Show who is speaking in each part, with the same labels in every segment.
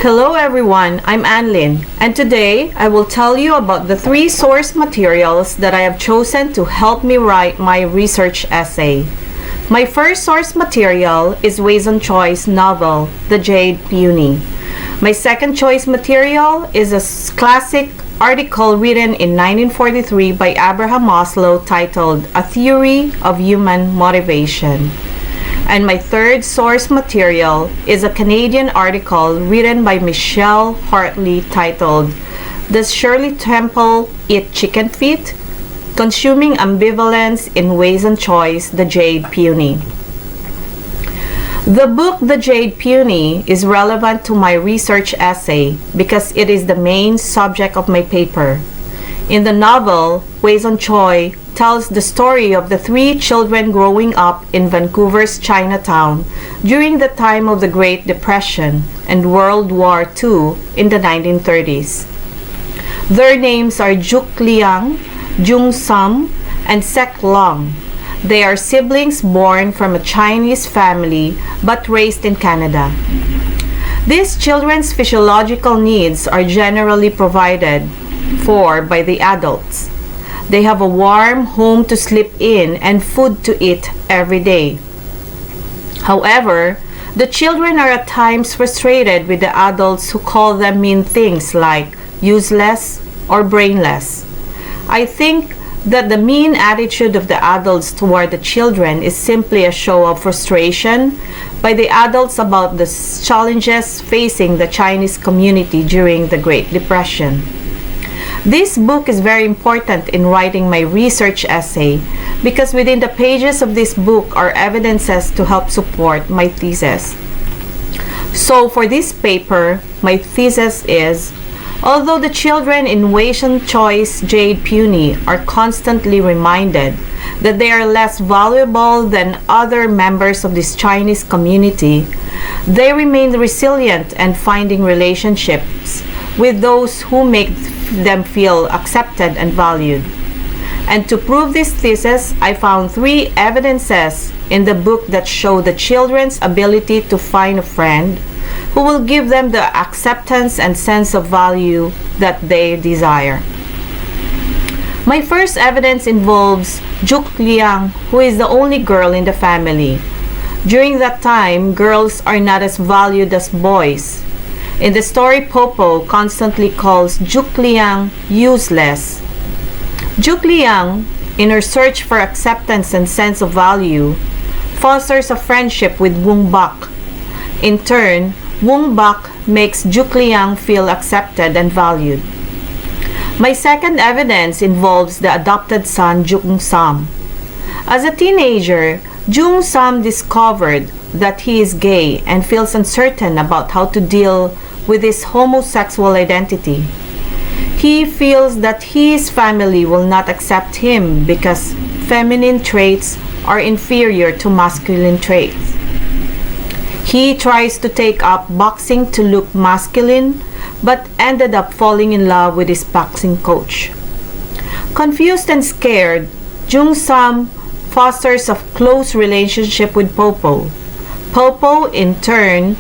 Speaker 1: Hello everyone, I'm Annlyn, and today I will tell you about the three source materials that I have chosen to help me write my research essay. My first source material is Wei Choi's novel, The Jade Peony. My second choice material is a classic article written in 1943 by Abraham Maslow titled A Theory of Human Motivation. And my third source material is a Canadian article written by Michelle Hartley titled Does Shirley Temple Eat Chicken Feet? Consuming Ambivalence in Wei Choi's The Jade Peony. The book The Jade Peony is relevant to my research essay because it is the main subject of my paper. In the novel, Wei Choi tells the story of the three children growing up in Vancouver's Chinatown during the time of the Great Depression and World War II in the 1930s. Their names are Juk Liang, Jung Sam, and Sek Long. They are siblings born from a Chinese family but raised in Canada. These children's physiological needs are generally provided for by the adults. They have a warm home to sleep in and food to eat every day. However, the children are at times frustrated with the adults who call them mean things like useless or brainless. I think that the mean attitude of the adults toward the children is simply a show of frustration by the adults about the challenges facing the Chinese community during the Great Depression. This book is very important in writing my research essay because within the pages of this book are evidences to help support my thesis. So for this paper, my thesis is, although the children in Wei Choi's Jade Peony are constantly reminded that they are less valuable than other members of this Chinese community, they remain resilient and finding relationships with those who make them feel accepted and valued. And to prove this thesis, I found three evidences in the book that show the children's ability to find a friend who will give them the acceptance and sense of value that they desire. My first evidence involves Juk Liang, who is the only girl in the family. During that time, girls are not as valued as boys. In the story, Popo constantly calls Juk Liang useless. Juk Liang, in her search for acceptance and sense of value, fosters a friendship with Wung Bak. In turn, Wung Bak makes Juk Liang feel accepted and valued. My second evidence involves the adopted son Jung Sam. As a teenager, Jung Sam discovered that he is gay and feels uncertain about how to deal with his homosexual identity. He feels that his family will not accept him because feminine traits are inferior to masculine traits. He tries to take up boxing to look masculine, but ended up falling in love with his boxing coach. Confused and scared, Jung Sam fosters a close relationship with Popo. Popo, in turn,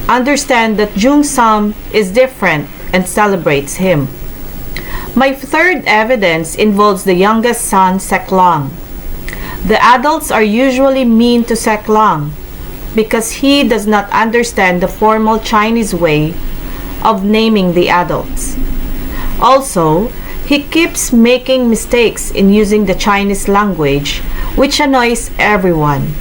Speaker 1: understands that Jung Sam is different and celebrates him. My third evidence involves the youngest son, Sek Long. The adults are usually mean to Sek Long because he does not understand the formal Chinese way of naming the adults. Also, he keeps making mistakes in using the Chinese language, which annoys everyone.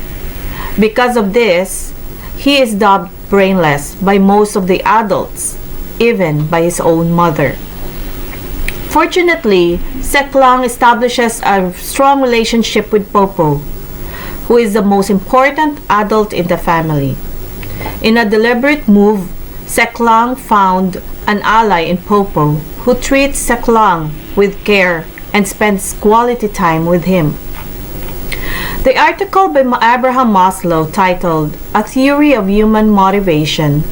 Speaker 1: Because of this, he is dubbed brainless by most of the adults, even by his own mother. Fortunately, Sek Long establishes a strong relationship with Popo, who is the most important adult in the family. In a deliberate move, Sek Long found an ally in Popo who treats Sek Long with care and spends quality time with him. The article by Abraham Maslow titled A Theory of Human Motivation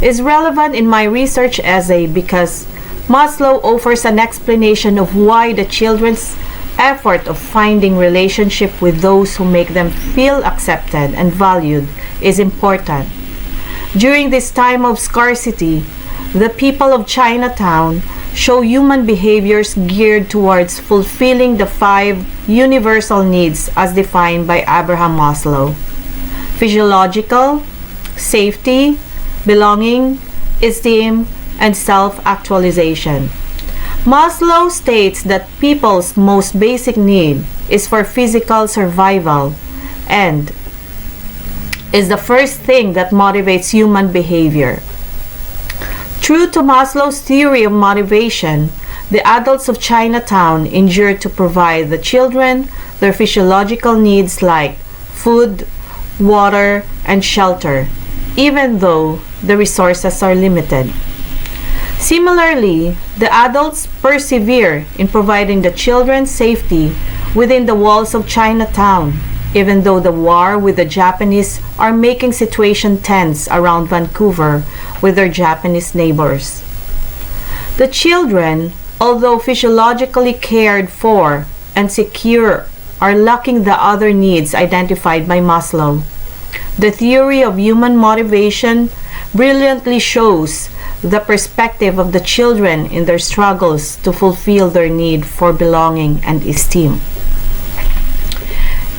Speaker 1: is relevant in my research essay because Maslow offers an explanation of why the children's effort of finding relationship with those who make them feel accepted and valued is important. During this time of scarcity, the people of Chinatown show human behaviors geared towards fulfilling the 5 universal needs as defined by Abraham Maslow: physiological, safety, belonging, esteem, and self-actualization. Maslow states that people's most basic need is for physical survival and is the first thing that motivates human behavior. True to Maslow's theory of motivation, the adults of Chinatown endure to provide the children their physiological needs like food, water, and shelter, even though the resources are limited. Similarly, the adults persevere in providing the children safety within the walls of Chinatown, even though the war with the Japanese are making situation tense around Vancouver with their Japanese neighbors. The children, although physiologically cared for and secure, are lacking the other needs identified by Maslow. The theory of human motivation brilliantly shows the perspective of the children in their struggles to fulfill their need for belonging and esteem.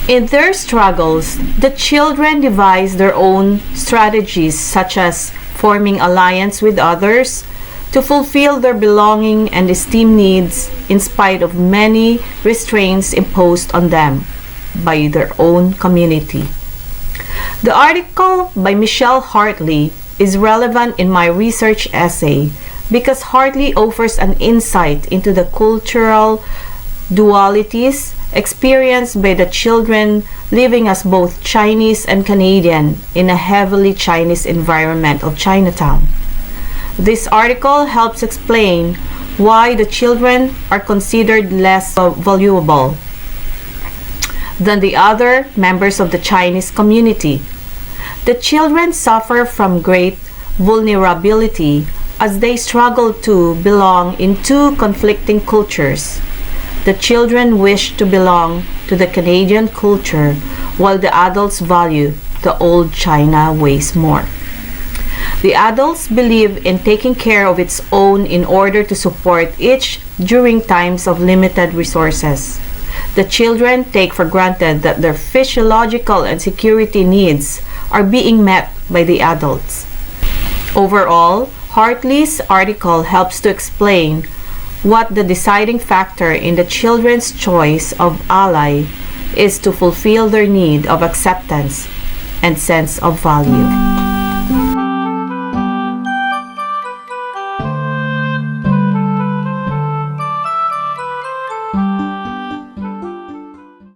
Speaker 1: In their struggles, the children devise their own strategies, such as forming alliance with others to fulfill their belonging and esteem needs in spite of many restraints imposed on them by their own community. The article by Michelle Hartley is relevant in my research essay because Hartley offers an insight into the cultural dualities experienced by the children living as both Chinese and Canadian in a heavily Chinese environment of Chinatown. This article helps explain why the children are considered less valuable than the other members of the Chinese community. The children suffer from great vulnerability as they struggle to belong in 2 conflicting cultures. The children wish to belong to the Canadian culture while the adults value the old China ways more. The adults believe in taking care of its own in order to support each during times of limited resources. The children take for granted that their physiological and security needs are being met by the adults. Overall, Hartley's article helps to explain what the deciding factor in the children's choice of ally is to fulfill their need of acceptance and sense of value.